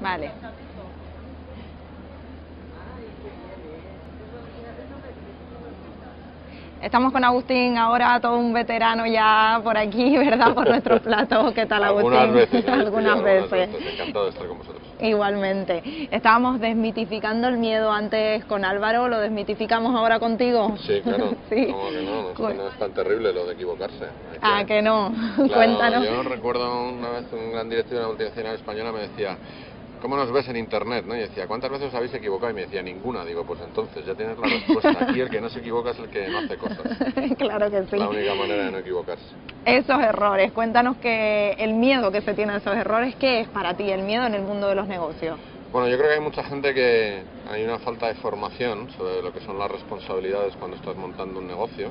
Vale. Estamos con Agustín, ahora todo un veterano ya por aquí, ¿verdad? Por nuestros platos. ¿Qué tal, Agustín? Algunas veces. Algunas veces. Encantado de estar con vosotros. Igualmente. Estábamos desmitificando el miedo antes con Álvaro, ¿lo desmitificamos ahora contigo? Sí, claro. Sí. ¿Cómo que no? No es tan terrible lo de equivocarse. Que no. Claro, Cuéntanos. yo recuerdo una vez un gran directivo de una multinacional española me decía: ¿cómo nos ves en internet? ¿no? Y decía: ¿cuántas veces os habéis equivocado? Y me decía: ninguna. Digo: pues entonces ya tienes la respuesta. Aquí el que no se equivoca es el que no hace cosas. Claro que sí. La única manera de no equivocarse. Esos errores, cuéntanos que el miedo que se tiene a esos errores, ¿qué es para ti el miedo en el mundo de los negocios? Bueno, yo creo que hay mucha gente que hay una falta de formación sobre lo que son las responsabilidades cuando estás montando un negocio,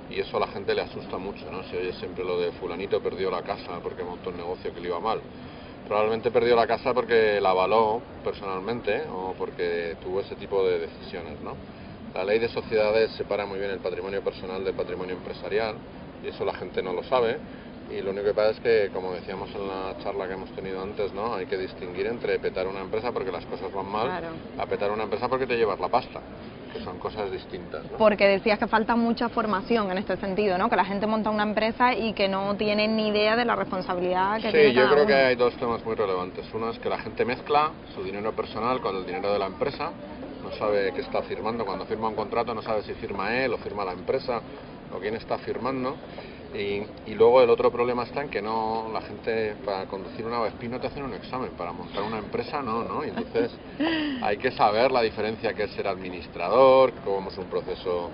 y eso a la gente le asusta mucho, ¿no? Si oyes siempre lo de fulanito perdió la casa porque montó un negocio que le iba mal. Probablemente perdió la casa porque la avaló personalmente o porque tuvo ese tipo de decisiones, ¿no? La ley de sociedades separa muy bien el patrimonio personal del patrimonio empresarial, y eso la gente no lo sabe. Y lo único que pasa es que, como decíamos en la charla que hemos tenido antes, ¿no? Hay que distinguir entre petar una empresa porque las cosas van mal, Claro, a petar una empresa porque te llevas la pasta, que son cosas distintas, ¿no? porque decías que falta mucha formación en este sentido, ¿no? Que la gente monta una empresa y que no tiene ni idea de la responsabilidad que tiene Sí, yo cada creo que uno. hay dos temas muy relevantes. Uno es que la gente mezcla su dinero personal con el dinero de la empresa, no sabe qué está firmando. Cuando firma un contrato no sabe si firma él o firma la empresa o quién está firmando. Y luego el otro problema está en que no, la gente para conducir una Vespi no te hacen un examen, para montar una empresa no, y entonces hay que saber la diferencia que es ser administrador, cómo es un proceso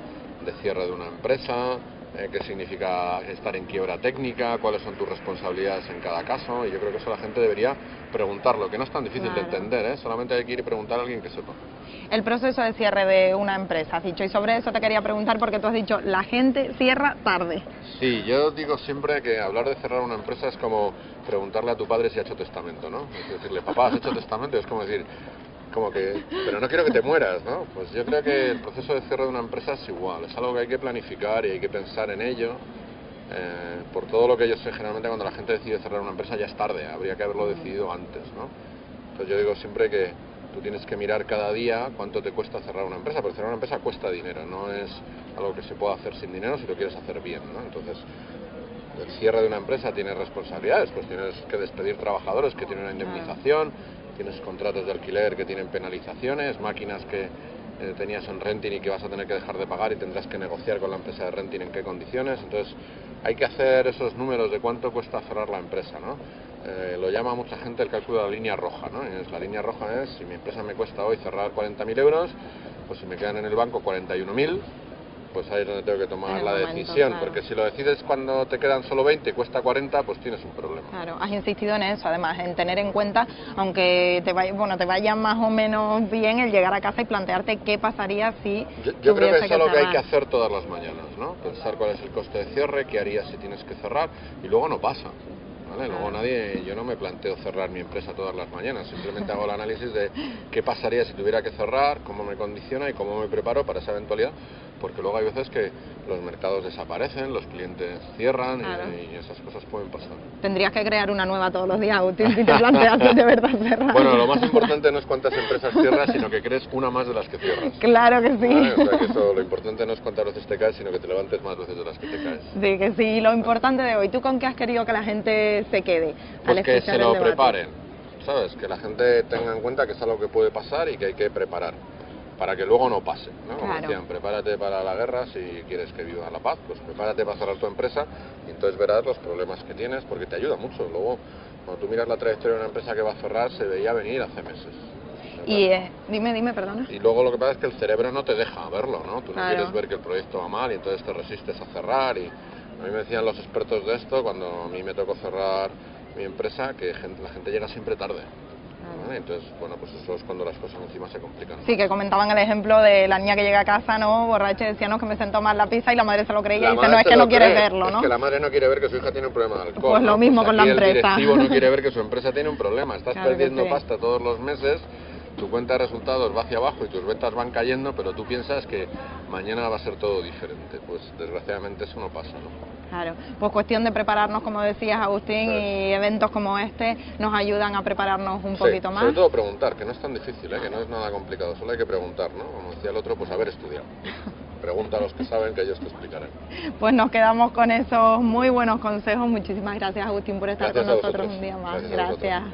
de cierre de una empresa, qué significa estar en quiebra técnica, cuáles son tus responsabilidades en cada caso, y yo creo que eso la gente debería preguntarlo, que no es tan difícil de entender, solamente hay que ir y preguntar a alguien que sepa. El proceso de cierre de una empresa, has dicho, y sobre eso te quería preguntar porque tú has dicho, la gente cierra tarde. Sí, yo digo siempre que hablar de cerrar una empresa es como preguntarle a tu padre si ha hecho testamento, ¿no? Es decirle: papá, ¿has hecho testamento? Y es como decir, como que, pero no quiero que te mueras, ¿no? Pues yo creo que el proceso de cierre de una empresa es igual, es algo que hay que planificar y hay que pensar en ello. Por todo lo que yo sé, generalmente cuando la gente decide cerrar una empresa ya es tarde, habría que haberlo decidido antes, ¿no? Entonces yo digo siempre que tú tienes que mirar cada día cuánto te cuesta cerrar una empresa, porque cerrar una empresa cuesta dinero, no es algo que se pueda hacer sin dinero si lo quieres hacer bien, ¿no? Entonces, el cierre de una empresa tiene responsabilidades, pues tienes que despedir trabajadores que tienen una indemnización, tienes contratos de alquiler que tienen penalizaciones, máquinas que tenías en renting y que vas a tener que dejar de pagar y tendrás que negociar con la empresa de renting en qué condiciones. Entonces hay que hacer esos números de cuánto cuesta cerrar la empresa, ¿no? Lo llama mucha gente el cálculo de la línea roja, ¿no? Y la línea roja es: si mi empresa me cuesta hoy cerrar 40.000 euros, pues si me quedan en el banco 41.000, pues ahí es donde tengo que tomar la decisión, claro. Porque si lo decides cuando te quedan solo 20 y cuesta 40, pues tienes un problema. Claro, has insistido en eso, además, en tener en cuenta, aunque te vaya más o menos bien, el llegar a casa y plantearte qué pasaría si yo creo que eso es lo que hay que hacer todas las mañanas, ¿no? Pensar cuál es el coste de cierre, qué harías si tienes que cerrar, y luego no pasa. ¿Vale? Luego yo no me planteo cerrar mi empresa todas las mañanas, simplemente hago el análisis de qué pasaría si tuviera que cerrar, cómo me condiciona y cómo me preparo para esa eventualidad, porque luego hay veces que los mercados desaparecen, los clientes cierran, y esas cosas pueden pasar. Tendrías que crear una nueva todos los días, Agustín, si te planteas de verdad cerrar. Bueno, lo más importante no es cuántas empresas cierras, sino que crees una más de las que cierras. Claro que sí. ¿Vale? O sea, que eso, lo importante no es cuántas veces te caes, sino que te levantes más veces de las que te caes. Sí, que sí. Lo importante de hoy, ¿tú con qué has querido que la gente se quede? Pues que se lo preparen, ¿sabes? Que la gente tenga en cuenta que es algo que puede pasar y que hay que preparar, para que luego no pase, ¿no? Como decían, prepárate para la guerra si quieres que viva la paz, pues prepárate para cerrar tu empresa y entonces verás los problemas que tienes, porque te ayuda mucho. Luego, cuando tú miras la trayectoria de una empresa que va a cerrar, se veía venir hace meses. Y dime, perdona. Y luego lo que pasa es que el cerebro no te deja verlo, ¿no? Tú no quieres ver que el proyecto va mal y entonces te resistes a cerrar. Y a mí me decían los expertos de esto, cuando a mí me tocó cerrar mi empresa, que la gente llega siempre tarde. ¿Vale? Entonces, bueno, pues eso es cuando las cosas encima se complican. Sí, que comentaban el ejemplo de la niña que llega a casa, ¿no? Borracha, y decía, no, que me sentó mal la pizza, y la madre se lo creía y dice, no, es que no quiere verlo, ¿no? Es que la madre no quiere ver que su hija tiene un problema de alcohol. Pues lo mismo con la empresa. El directivo no quiere ver que su empresa tiene un problema. Estás perdiendo pasta todos los meses, tu cuenta de resultados va hacia abajo y tus ventas van cayendo, pero tú piensas que mañana va a ser todo diferente. Pues desgraciadamente eso no pasa, ¿no? Claro, pues cuestión de prepararnos, como decías, Agustín, y eventos como este nos ayudan a prepararnos un poquito más. Sobre todo preguntar, que no es tan difícil, que no es nada complicado, solo hay que preguntar, ¿no? Como decía el otro, pues haber estudiado. Pregunta a los que saben, que ellos te explicarán. Pues nos quedamos con esos muy buenos consejos. Muchísimas gracias, Agustín, por estar Gracias con nosotros un día más. Gracias.